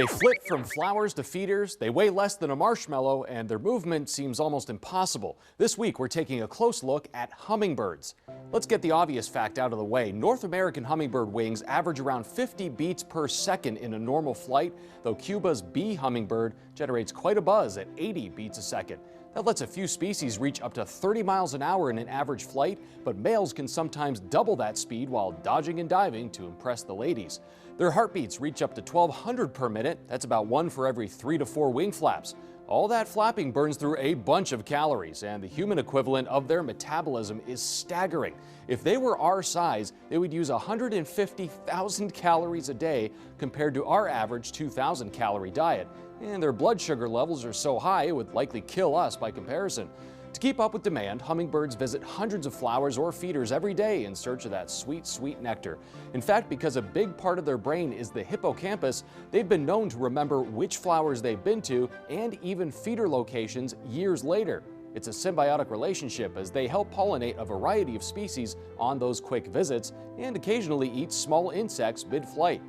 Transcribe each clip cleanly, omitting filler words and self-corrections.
They flit from flowers to feeders, they weigh less than a marshmallow, and their movement seems almost impossible. This week, we're taking a close look at hummingbirds. Let's get the obvious fact out of the way. North American hummingbird wings average around 50 beats per second in a normal flight, though Cuba's bee hummingbird generates quite a buzz at 80 beats a second. That lets a few species reach up to 30 miles an hour in an average flight, but males can sometimes double that speed while dodging and diving to impress the ladies. Their heartbeats reach up to 1,200 per minute. That's about one for every 3 to 4 wing flaps. All that flapping burns through a bunch of calories, and the human equivalent of their metabolism is staggering. If they were our size, they would use 150,000 calories a day compared to our average 2,000 calorie diet. And their blood sugar levels are so high it would likely kill us by comparison. To keep up with demand, hummingbirds visit hundreds of flowers or feeders every day in search of that sweet, sweet nectar. In fact, because a big part of their brain is the hippocampus, they've been known to remember which flowers they've been to and even feeder locations years later. It's a symbiotic relationship as they help pollinate a variety of species on those quick visits and occasionally eat small insects mid-flight.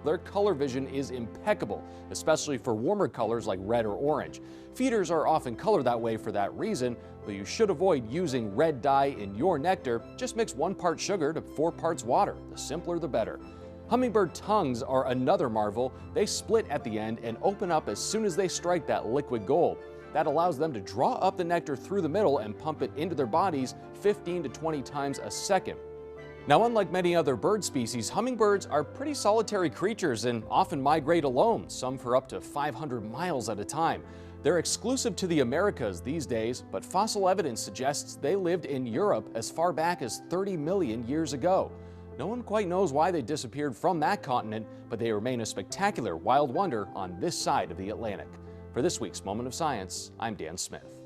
Their color vision is impeccable, especially for warmer colors like red or orange. Feeders are often colored that way for that reason, but you should avoid using red dye in your nectar. Just mix 1 part sugar to 4 parts water. The simpler the better. Hummingbird tongues are another marvel. They split at the end and open up as soon as they strike that liquid gold. That allows them to draw up the nectar through the middle and pump it into their bodies 15 to 20 times a second. Now, unlike many other bird species, hummingbirds are pretty solitary creatures and often migrate alone, some for up to 500 miles at a time. They're exclusive to the Americas these days, but fossil evidence suggests they lived in Europe as far back as 30 million years ago. No one quite knows why they disappeared from that continent, but they remain a spectacular wild wonder on this side of the Atlantic. For this week's Moment of Science, I'm Dan Smith.